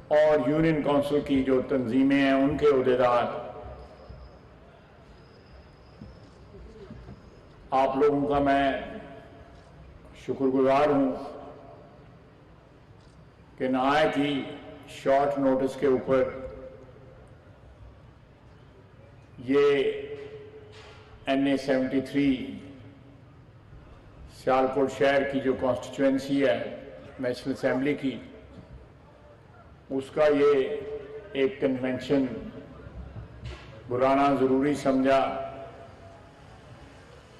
اور union council کی جو تنظیمیں ہیں ان کے عہدیدار، آپ لوگوں کا میں شکر گزار ہوں کہ نہایت ہی شارٹ نوٹس کے اوپر یہ NA-73 سیالکوٹ شہر کی جو کانسٹیچوئنسی ہے نیشنل اسمبلی کی، اس کا یہ ایک کنونشن بلانا ضروری سمجھا،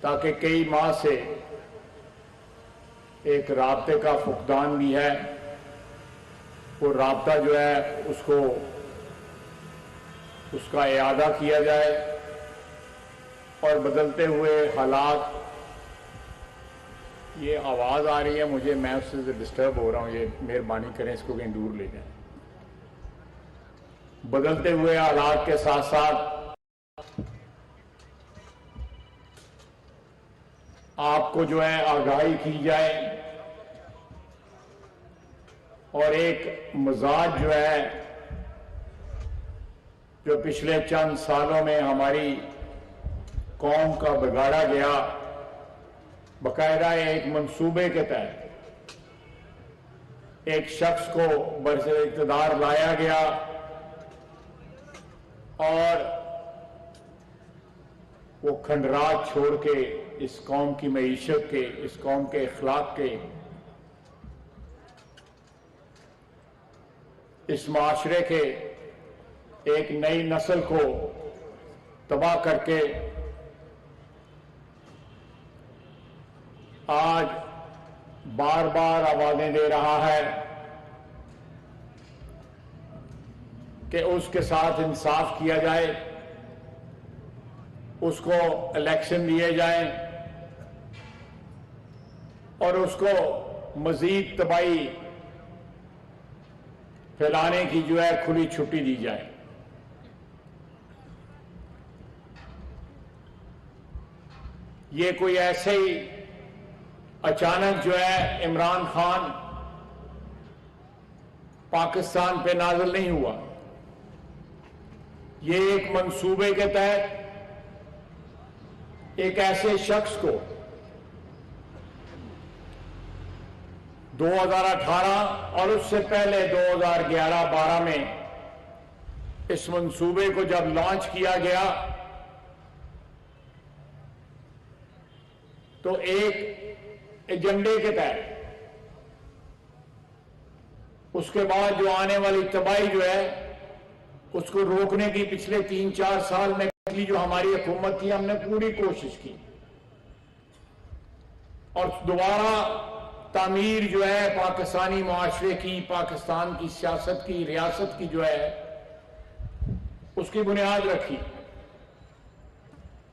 تاکہ کئی ماہ سے ایک رابطے کا فقدان بھی ہے، وہ رابطہ جو ہے اس کا اعادہ کیا جائے، اور بدلتے ہوئے حالات، یہ آواز آ رہی ہے مجھے، میں اس سے ڈسٹرب ہو رہا ہوں، یہ مہربانی کریں اس کو کہیں دور لے جائیں۔ بدلتے ہوئے حالات کے ساتھ ساتھ آپ کو جو ہے آگاہی کی جائے، اور ایک مزاج جو ہے جو پچھلے چند سالوں میں ہماری قوم کا بگاڑا گیا، باقاعدہ ایک منصوبے کے تحت ایک شخص کو برسر اقتدار لایا گیا، اور وہ کھنڈرات چھوڑ کے اس قوم کی معیشت کے، اس قوم کے اخلاق کے، اس معاشرے کے ایک نئی نسل کو تباہ کر کے آج بار بار آوازیں دے رہا ہے کہ اس کے ساتھ انصاف کیا جائے، اس کو الیکشن دیے جائیں، اور اس کو مزید تباہی پھیلانے کی جو ہے کھلی چھٹی دی جائے۔ یہ کوئی ایسے ہی اچانک جو ہے عمران خان پاکستان پہ نازل نہیں ہوا، یہ ایک منصوبے کے تحت ایک ایسے شخص کو 2018 اور اس سے پہلے 2011-12 میں اس منصوبے کو جب لانچ کیا گیا تو ایک ایجنڈے کے تحت، اس کے بعد جو آنے والی تباہی جو ہے اس کو روکنے کی پچھلے 3-4 سال میں جو ہماری حکومت تھی، ہم نے پوری کوشش کی، اور دوبارہ تعمیر جو ہے پاکستانی معاشرے کی، پاکستان کی سیاست کی، ریاست کی جو ہے اس کی بنیاد رکھی۔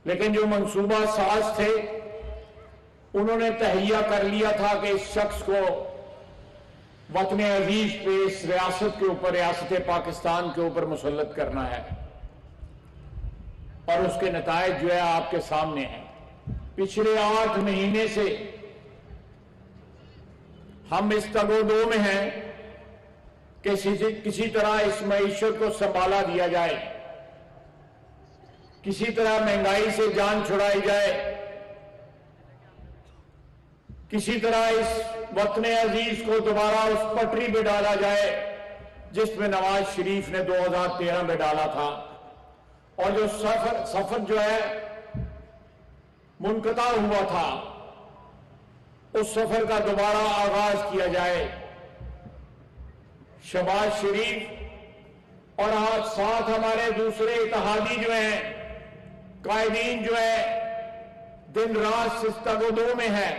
لیکن جو منصوبہ ساز تھے انہوں نے تہیہ کر لیا تھا کہ اس شخص کو وطن عزیز پہ، اس ریاست کے اوپر، ریاست پاکستان کے اوپر مسلط کرنا ہے، اور اس کے نتائج جو ہے آپ کے سامنے ہیں۔ پچھلے 8 مہینے سے ہم اس تگ و دو میں ہیں کہ کسی طرح اس معیشت کو سنبھالا دیا جائے، کسی طرح مہنگائی سے جان چھڑائی جائے، کسی طرح اس وطن عزیز کو دوبارہ اس پٹری پہ ڈالا جائے جس میں نواز شریف نے 2013 میں ڈالا تھا، اور جو سفر جو ہے منقطع ہوا تھا اس سفر کا دوبارہ آغاز کیا جائے۔ شہباز شریف اور آج ساتھ ہمارے دوسرے اتحادی جو ہیں، قائدین جو ہے، دن رات اس تگ و دو میں ہے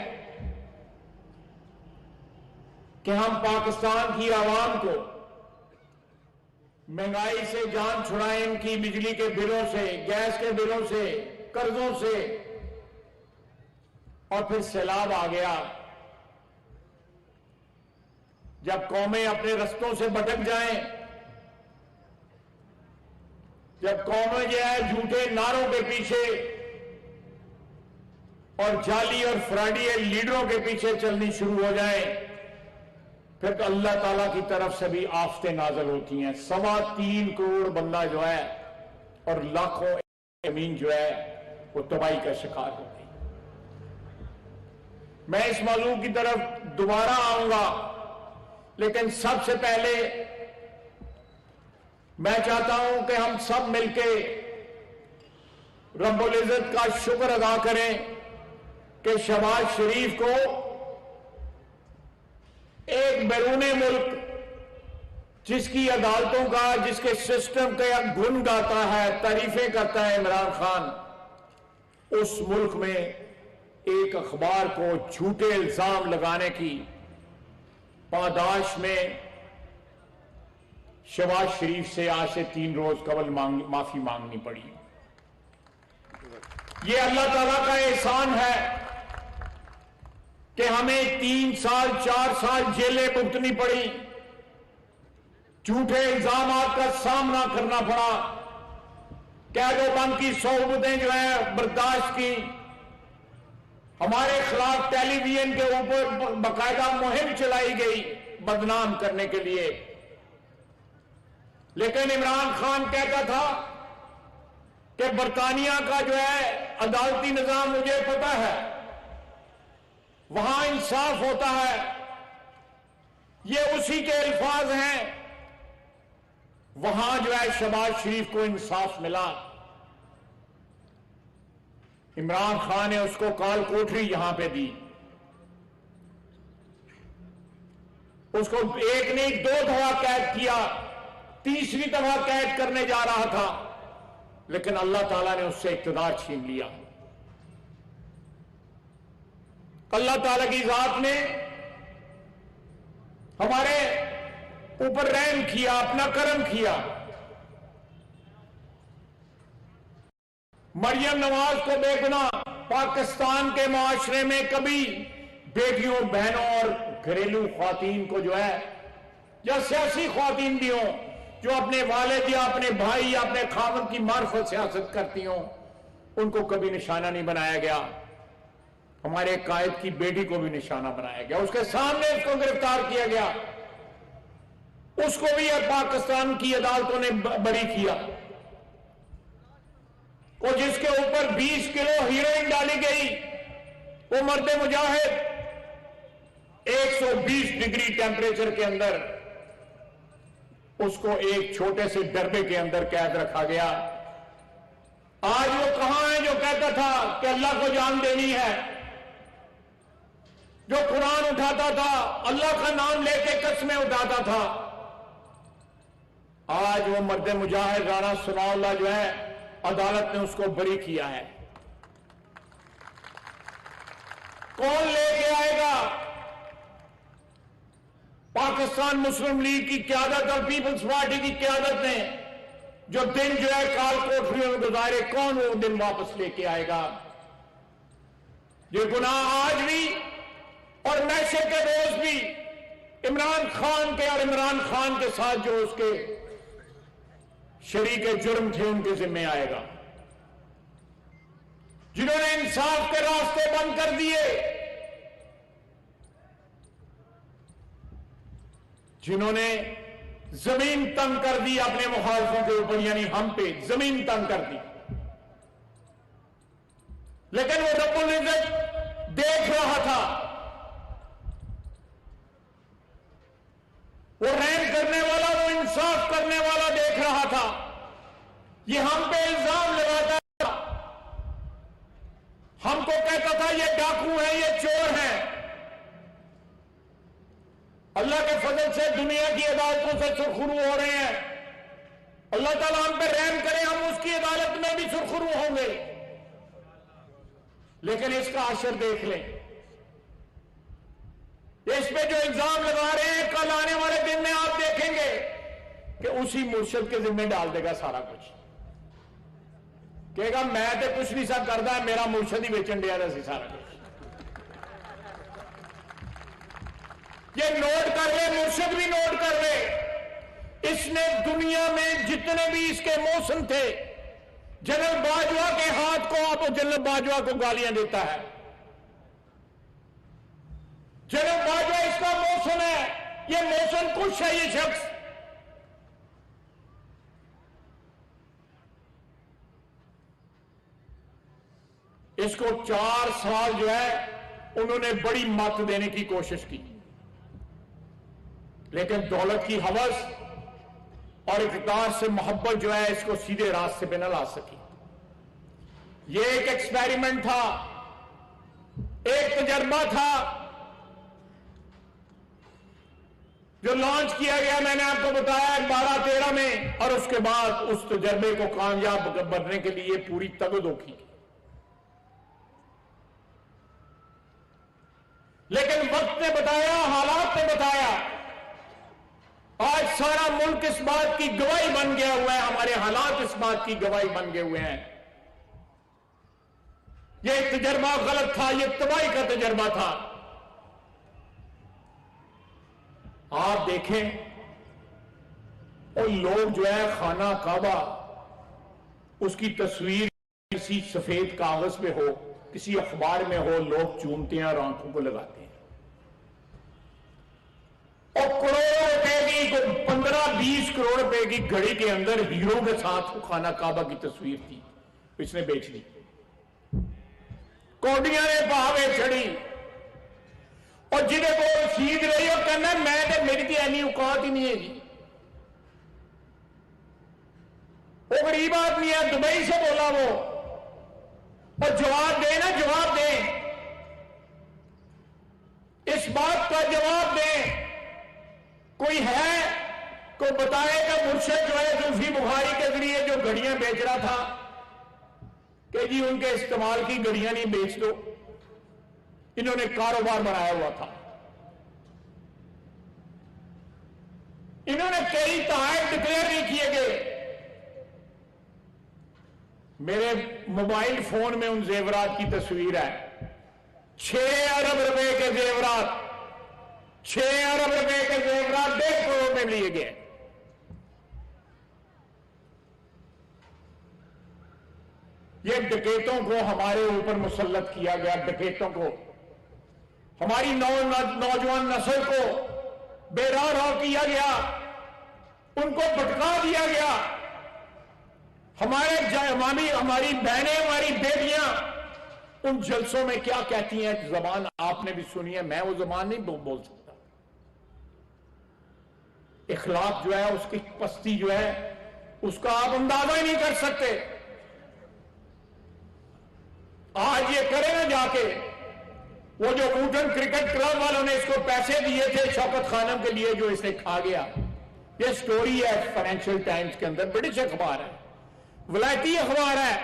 کہ ہم پاکستان کی عوام کو مہنگائی سے جان چھڑائیں، ان کی بجلی کے بلوں سے، گیس کے بلوں سے، قرضوں سے، اور پھر سیلاب آ گیا جب قومیں اپنے رستوں سے بھٹک جائیں، جب قومیں جو ہے جھوٹے نعروں کے پیچھے اور جعلی اور فراڈی لیڈروں کے پیچھے چلنی شروع ہو جائیں، پھر تو اللہ تعالیٰ کی طرف سے بھی آفتیں نازل ہوتی ہیں. 3.25 کروڑ بندہ جو ہے اور لاکھوں امین جو ہے وہ تباہی کا شکار ہو گئی. میں اس موضوع کی طرف دوبارہ آؤں گا، لیکن سب سے پہلے میں چاہتا ہوں کہ ہم سب مل کے رب العزت کا شکر ادا کریں کہ شہباز شریف کو ایک بیرون ملک جس کی عدالتوں کا، جس کے سسٹم کا گن گاتا ہے، تعریفیں کرتا ہے عمران خان، اس ملک میں ایک اخبار کو جھوٹے الزام لگانے کی پاداش میں شہباز شریف سے آج سے 3 روز قبل معافی مانگنی پڑی. یہ اللہ تعالیٰ کا احسان ہے کہ ہمیں 3 سال 4 سال جیلیں بھگتنی پڑی، جھوٹے الزامات کا سامنا کرنا پڑا، قید و بند کی صحبتیں جو ہیں برداشت کی، ہمارے خلاف ٹیلی ویژن کے اوپر باقاعدہ مہم چلائی گئی بدنام کرنے کے لیے. لیکن عمران خان کہتا تھا کہ برطانیہ کا جو ہے عدالتی نظام مجھے پتا ہے، وہاں انصاف ہوتا ہے. یہ اسی کے الفاظ ہیں. وہاں جو ہے شہباز شریف کو انصاف ملا. عمران خان نے اس کو کال کوٹری یہاں پہ دی، اس کو 1 نہیں 2 دفعہ قید کیا، 3ری دفعہ قید کرنے جا رہا تھا، لیکن اللہ تعالیٰ نے اس سے اقتدار چھین لیا. اللہ تعالیٰ کی ذات نے ہمارے اوپر رحم کیا، اپنا کرم کیا. مریم نواز کو بے گناہ پاکستان کے معاشرے میں کبھی بیٹیوں، بہنوں اور گھریلو خواتین کو جو ہے، یا سیاسی خواتین بھی ہوں جو اپنے والد یا اپنے بھائی یا اپنے خاوند کی معرفت سیاست کرتی ہوں، ان کو کبھی نشانہ نہیں بنایا گیا. ہمارے قائد کی بیٹی کو بھی نشانہ بنایا گیا، اس کے سامنے اس کو گرفتار کیا گیا، اس کو بھی پاکستان کی عدالتوں نے بری کیا. اور جس کے اوپر 20 کلو ہیروئن ڈالی گئی، وہ مرد مجاہد 120 ڈگری ٹیمپریچر کے اندر اس کو ایک چھوٹے سے ڈربے کے اندر قید رکھا گیا. آج وہ کہاں ہے جو کہتا تھا کہ اللہ کو جان دینی ہے، جو قرآن اٹھاتا تھا، اللہ کا نام لے کے قسمیں اٹھاتا تھا؟ آج وہ مرد مجاہد رانا ثناء اللہ جو ہے، عدالت نے اس کو بری کیا ہے. کون لے کے آئے گا؟ پاکستان مسلم لیگ کی قیادت اور پیپلز پارٹی کی قیادت نے جو دن جو ہے کال کوٹریوں میں گزارے، کون وہ دن واپس لے کے آئے گا؟ یہ گناہ آج بھی اور محشر کے روز بھی عمران خان کے اور عمران خان کے ساتھ جو اس کے شریک جرم تھے ان کے ذمہ آئے گا. جنہوں نے انصاف کے راستے بند کر دیے، جنہوں نے زمین تنگ کر دی اپنے مخالفوں کے اوپر، یعنی ہم پہ زمین تنگ کر دی. لیکن وہ رب العزت دیکھ رہا تھا، وہ رحم کرنے والا، وہ انصاف کرنے والا دیکھ رہا تھا. یہ ہم پہ الزام لگاتا تھا، ہم کو کہتا تھا یہ ڈاکو ہیں، یہ چور ہیں. اللہ کے فضل سے دنیا کی عدالتوں سے سرخرو ہو رہے ہیں. اللہ تعالیٰ ہم پہ رحم کرے، ہم اس کی عدالت میں بھی سرخرو ہوں گے. لیکن اس کا اثر دیکھ لیں، اس پہ جو الزام لگا رہے ہیں، کل آنے والے دن میں آپ دیکھیں گے کہ اسی مرشد کے ذمہ ڈال دے گا سارا کچھ. کہے گا میں تو کچھ نہیں سا کرتا، میرا مرشد ہی بیچن دیا سی سارا کچھ. یہ نوٹ کر لے، مرشد بھی نوٹ کر لے، اس نے دنیا میں جتنے بھی اس کے موسم تھے، جنرل باجوہ کے ہاتھ کو اب جنرل باجوہ کو گالیاں دیتا ہے. جنرل باجوہ اس کا موسم ہے، یہ موسم کش ہے یہ شخص. اس کو 4 سال جو ہے انہوں نے بڑی مت دینے کی کوشش کی، لیکن دولت کی ہوس اور اقتدار سے محبت جو ہے اس کو سیدھے راستے پہ نہ لا سکی. یہ ایک ایکسپیریمنٹ تھا، ایک تجربہ تھا جو لانچ کیا گیا، میں نے آپ کو بتایا 12-13 میں، اور اس کے بعد اس تجربے کو کامیاب بننے کے لیے پوری تگدو کی. لیکن وقت نے بتایا، حالات نے بتایا، آج سارا ملک اس بات کی گواہی بن گیا ہوا ہے، ہمارے حالات اس بات کی گواہی بن گئے ہوئے ہیں. یہ تجربہ غلط تھا، یہ تباہی کا تجربہ تھا. آپ دیکھیں اور لوگ جو ہے خانہ کعبہ اس کی تصویر کسی سفید کاغذ پہ ہو، کسی اخبار میں ہو، لوگ چومتے ہیں اور آنکھوں کو لگاتے ہیں. اور کروڑوں روپے کی 15-20 کروڑ روپے کی گھڑی کے اندر ہیرو کے ساتھ خانہ کعبہ کی تصویر تھی، اس نے بیچ دی. کوڈیاں نے بہاوے چڑھی اور جنہیں کو رسید رہی اور کہنا میں تو میری تو اینی اوقات ہی نہیں ہے جی. وہ غریب آدمی ہے، دبئی سے بولا وہ، اور جواب دیں نا، جواب دیں، اس بات کا جواب دیں. کوئی ہے کوئی بتائے کہ مرشد جو ہے زلفی بخاری کے ذریعے جو گھڑیاں بیچ رہا تھا کہ جی ان کے استعمال کی گھڑیاں نہیں بیچ دو. انہوں نے کاروبار بنایا ہوا تھا. انہوں نے کئی تحائف ڈکلیئر نہیں کیے گئے. میرے موبائل فون میں ان زیورات کی تصویر ہے، 6 ارب روپے کے زیورات، 6 ارب روپے کے زیورات 1.5 کروڑ میں لیے گئے. یہ ڈکیتوں کو ہمارے اوپر مسلط کیا گیا، ڈکیتوں کو، ہماری نوجوان نسل کو بے راہ کیا گیا، ان کو بھٹکا دیا گیا. ہماری بہنیں، ہماری بیٹیاں ان جلسوں میں کیا کہتی ہیں، زبان آپ نے بھی سنی ہے، میں وہ زبان نہیں بول سکتا. اخلاق جو ہے، اس کی پستی جو ہے، اس کا آپ اندازہ ہی نہیں کر سکتے. آج یہ کرے نا جا کے، وہ جو اوٹن کرکٹ کلب والوں نے اس کو پیسے دیے تھے شوکت خانم کے لیے جو اس نے کھا گیا. یہ سٹوری ہے فائنینشل ٹائمز کے اندر، برٹش اخبار ہے، ولایتی اخبار ہے.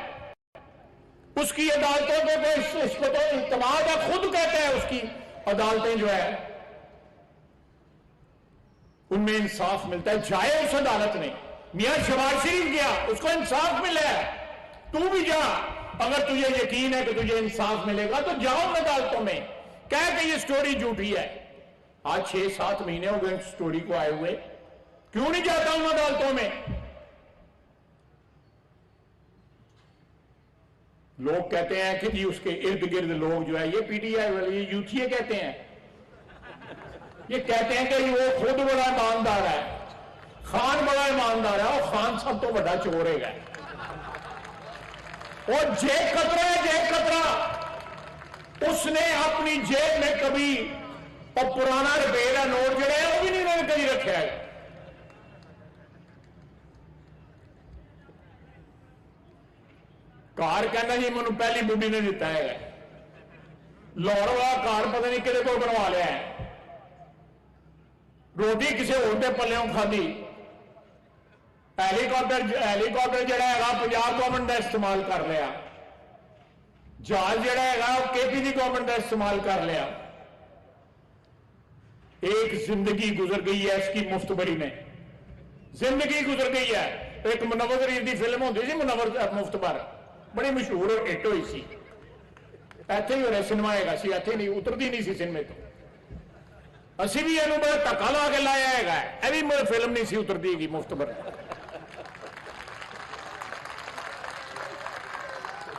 اس کی عدالتوں پہ اس کو تو اعتماد ہے، خود کہتا ہے اس کی عدالتیں جو ہے ان میں انصاف ملتا ہے. جائے اس عدالت میں، میاں شہباز شریف گیا، اس کو انصاف ملا ہے. تو بھی جا، اگر تجھے یقین ہے کہ تجھے انصاف ملے گا تو جاؤ عدالتوں میں، کہہ کہ یہ سٹوری جھوٹی ہے. آج 6-7 مہینے ہو گئے سٹوری کو آئے ہوئے، کیوں نہیں جاتا ہوں عدالتوں میں؟ لوگ کہتے ہیں کہ جی اس کے ارد گرد لوگ جو ہے، یہ پی ٹی آئی والے، یہ یوتھیے کہتے ہیں، یہ کہتے ہیں کہ وہ خود بڑا ایماندار ہے، خان بڑا ایماندار ہے، اور خان سب تو بڑا چور ہے. اور جیب کترا ہے، جیب کترا، اس نے اپنی جیب میں کبھی اور پرانا روپے کا نوٹ جڑا ہے وہ بھی نہیں انہوں نے کبھی رکھا ہے. کار کہنا جی مجھے پہلی بڈی نے دیتا ہے، لاہور والا کار پتہ نہیں کدے کو بنوا لیا ہے، روٹی کسی اور کے پلیوں کھادی. ہیلی کاپٹر جڑا ہے پنجاب گورنمنٹ کا استعمال کر لیا، جہاز جڑا ہے وہ کے پی کی گورنمنٹ کا استعمال کر لیا. ایک زندگی گزر گئی ہے اس کی مفت بری میں، زندگی گزر گئی ہے. ایک منور ظریف کی فلم ہوتی سی منور مفت بر، بڑی مشہور ہٹ ہوئی سی. ایتھے ہی ہو رہا سنیما ہے سی، ایتھے نہیں اترتی نہیں سی سنیمے تو. اسی بھی یہ بڑا دھکا لا کے لایا ہے، یہ بھی میرے فلم نہیں سی اترتی گی مفت بر.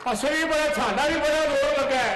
اصل بھی بڑا، ساڈا بھی بڑا زور لگا ہے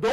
2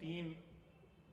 3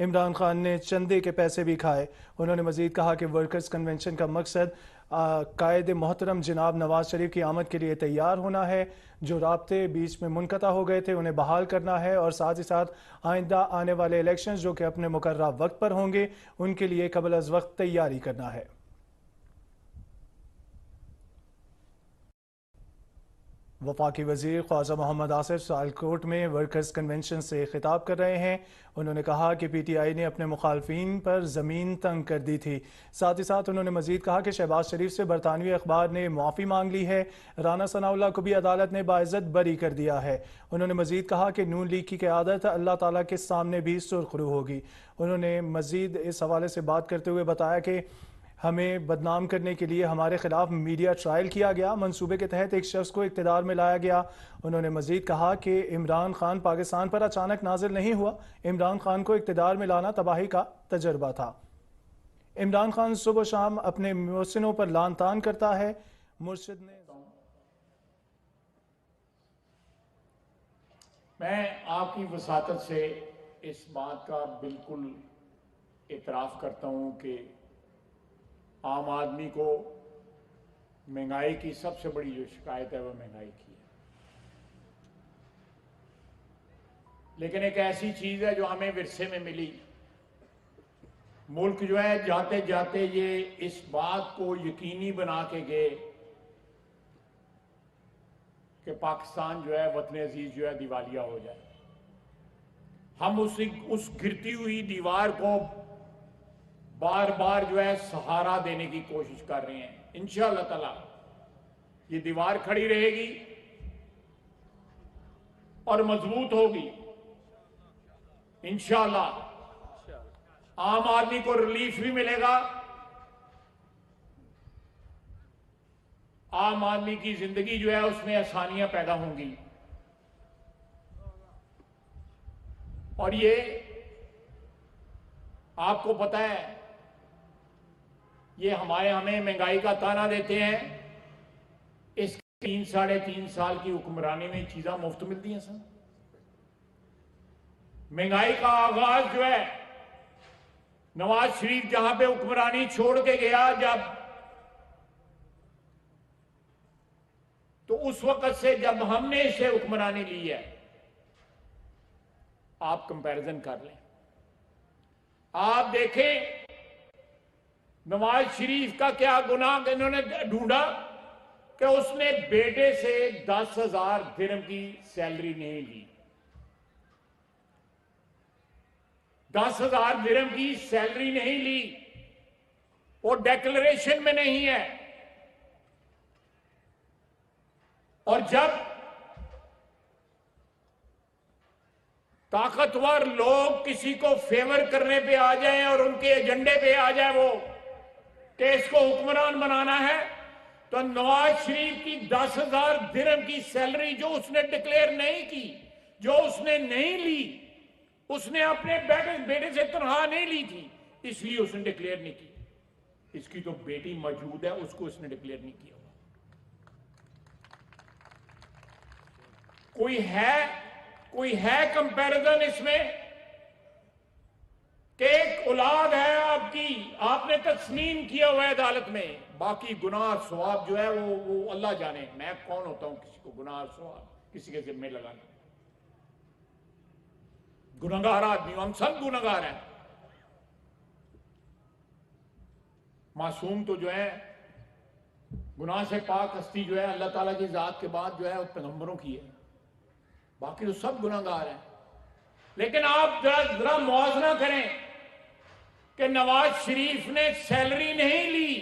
عمران خان نے چندے کے پیسے بھی کھائے۔ انہوں نے مزید کہا کہ ورکرز کنونشن کا مقصد قائد محترم جناب نواز شریف کی آمد کے لیے تیار ہونا ہے۔ جو رابطے بیچ میں منقطع ہو گئے تھے انہیں بحال کرنا ہے، اور ساتھ ہی ساتھ آئندہ آنے والے الیکشنز جو کہ اپنے مقررہ وقت پر ہوں گے ان کے لیے قبل از وقت تیاری کرنا ہے۔ وفاقی وزیر خواجہ محمد آصف سیالکوٹ میں ورکرز کنونشن سے خطاب کر رہے ہیں۔ انہوں نے کہا کہ پی ٹی آئی نے اپنے مخالفین پر زمین تنگ کر دی تھی۔ ساتھ ہی ساتھ انہوں نے مزید کہا کہ شہباز شریف سے برطانوی اخبار نے معافی مانگ لی ہے، رانا ثناء اللہ کو بھی عدالت نے باعزت بری کر دیا ہے۔ انہوں نے مزید کہا کہ نون لیگ کی قیادت اللہ تعالیٰ کے سامنے بھی سرخرو ہوگی۔ انہوں نے مزید اس حوالے سے بات کرتے ہوئے بتایا کہ ہمیں بدنام کرنے کے لیے ہمارے خلاف میڈیا ٹرائل کیا گیا، منصوبے کے تحت ایک شخص کو اقتدار میں لایا گیا۔ انہوں نے مزید کہا کہ عمران خان پاکستان پر اچانک نازل نہیں ہوا، عمران خان کو اقتدار میں لانا تباہی کا تجربہ تھا۔ عمران خان صبح و شام اپنے محسنوں پر لعن طعن کرتا ہے۔ مرشد نے میں آپ کی وساطت سے اس بات کا بالکل اعتراف کرتا ہوں کہ عام آدمی کو مہنگائی کی سب سے بڑی جو شکایت ہے وہ مہنگائی کی ہے، لیکن ایک ایسی چیز ہے جو ہمیں ورثے میں ملی۔ ملک جو ہے جاتے جاتے یہ اس بات کو یقینی بنا کے گئے کہ پاکستان جو ہے وطن عزیز جو ہے دیوالیہ ہو جائے۔ ہم اس گرتی ہوئی دیوار کو بار بار جو ہے سہارا دینے کی کوشش کر رہے ہیں۔ انشاءاللہ تعالی یہ دیوار کھڑی رہے گی اور مضبوط ہوگی۔ انشاءاللہ عام آدمی کو ریلیف بھی ملے گا، عام آدمی کی زندگی جو ہے اس میں آسانیاں پیدا ہوں گی۔ اور یہ آپ کو پتہ ہے، یہ ہمیں مہنگائی کا طعنہ دیتے ہیں، اس 3-3.5 سال کی حکمرانی میں چیزاں مفت ملتی ہیں۔ سر مہنگائی کا آغاز جو ہے نواز شریف جہاں پہ حکمرانی چھوڑ کے گیا جب، تو اس وقت سے جب ہم نے اسے حکمرانی لی ہے، آپ کمپیرزن کر لیں، آپ دیکھیں نواز شریف کا کیا گناہ انہوں نے ڈھونڈا کہ اس نے بیٹے سے 10,000 درہم کی سیلری نہیں لی۔ 10,000 درہم کی سیلری نہیں لی، وہ ڈیکلریشن میں نہیں ہے۔ اور جب طاقتور لوگ کسی کو فیور کرنے پہ آ جائیں اور ان کے ایجنڈے پہ آ جائے وہ کہ اس کو حکمران بنانا ہے، تو نواز شریف کی 10,000 درہم کی سیلری جو اس نے ڈکلیئر نہیں کی، جو اس نے نہیں لی، اس نے اپنے بیٹے سے تنخواہ نہیں لی تھی، اس لیے اس نے ڈکلیئر نہیں کی۔ اس کی تو بیٹی موجود ہے، اس کو اس نے ڈکلیئر نہیں کیا۔ کوئی ہے کمپیرزن اس میں کہ ایک اولاد ہے آپ کی، آپ نے تسلیم کیا ہوا ہے عدالت میں، باقی گناہ ثواب جو ہے وہ اللہ جانے، میں کون ہوتا ہوں کسی کو گناہ ثواب کسی کے ذمہ لگانے۔ گناہگار آدمی ہم سب گناہگار ہیں۔ معصوم تو جو ہے گناہ سے پاک ہستی جو ہے اللہ تعالیٰ کی ذات کے بعد جو ہے پیغمبروں کی ہے، باقی تو سب گناہگار ہیں۔ لیکن آپ ذرا موازنہ کریں کہ نواز شریف نے سیلری نہیں لی،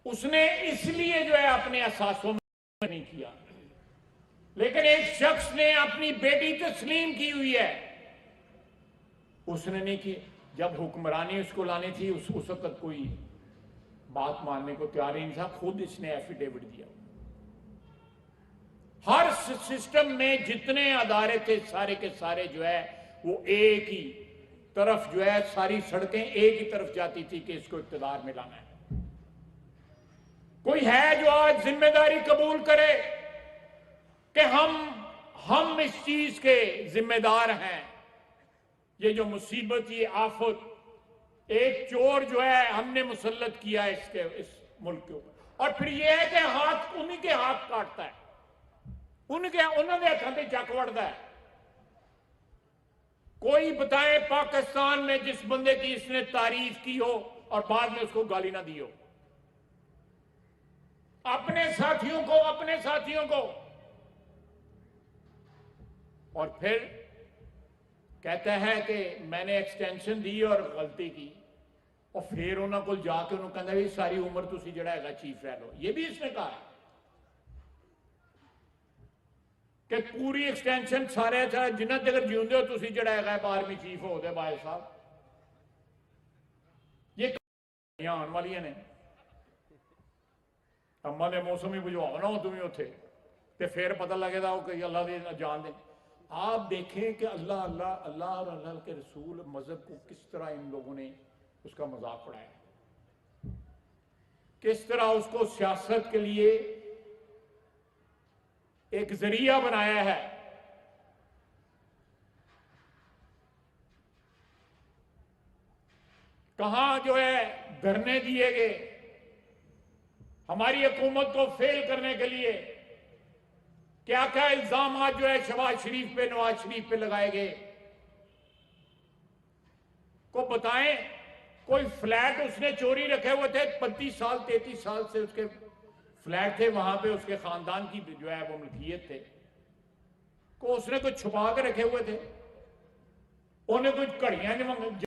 اس نے اس لیے جو ہے اپنے اثاثوں میں نہیں کیا، لیکن ایک شخص نے اپنی بیٹی تسلیم کی ہوئی ہے، اس نے نہیں کی۔ جب حکمرانی اس کو لانی تھی اس وقت کوئی بات ماننے کو تیار ہی نہیں تھا، خود اس نے ایفیڈیوٹ دیا۔ ہر سسٹم میں جتنے ادارے تھے سارے کے سارے جو ہے وہ ایک ہی طرف جو ہے، ساری سڑکیں ایک ہی طرف جاتی تھی کہ اس کو اقتدار میں لانا ہے۔ کوئی ہے جو آج ذمہ داری قبول کرے کہ ہم اس چیز کے ذمہ دار ہیں؟ یہ جو مصیبت، یہ آفت، ایک چور جو ہے ہم نے مسلط کیا ہے اس ملک کے اوپر، اور پھر یہ ہے کہ ہاتھ انہی کے ہاتھ کاٹتا ہے، انہوں نے ہاتھوں سے چک وڑتا ہے۔ کوئی بتائے پاکستان میں جس بندے کی اس نے تعریف کی ہو اور بعد میں اس کو گالی نہ دی ہو، اپنے ساتھیوں کو، اور پھر کہتا ہے کہ میں نے ایکسٹینشن دی اور غلطی کی، اور پھر انہوں کو جا کے انہوں کہتا ہے ساری عمر تسی جڑا ہے چیف رہ لو۔ یہ بھی اس نے کہا ہے کہ پوری ایکسٹینشن سارے جنہ تک جیوندے ہو تسی جڑا ہے army chief who they by صاحب۔ یہ آن والی نے اما دے موسم ہی بجھواؤ نہ ہو تمہیں اتھے تے پھر پتہ لگے دا کہ اللہ دے جان دے۔ آپ دیکھیں کہ اللہ اور اللہ کے رسول مذہب کو کس طرح ان لوگوں نے اس کا مذاق اڑایا، کس طرح اس کو سیاست کے لیے ایک ذریعہ بنایا ہے۔ کہاں جو ہے دھرنے دیے گئے ہماری حکومت کو فیل کرنے کے لیے، کیا کیا الزامات جو ہے شہباز شریف پہ، نواز شریف پہ لگائے گئے۔ کو بتائیں کوئی فلیٹ اس نے چوری رکھے ہوئے تھے، 35 سال 33 سال سے اس کے فلیٹ تھے، وہاں پہ اس کے خاندان کی جو ہے وہ ملکیت تھے، کو اس نے کچھ چھپا کے رکھے ہوئے تھے، انہیں کچھ گھڑیاں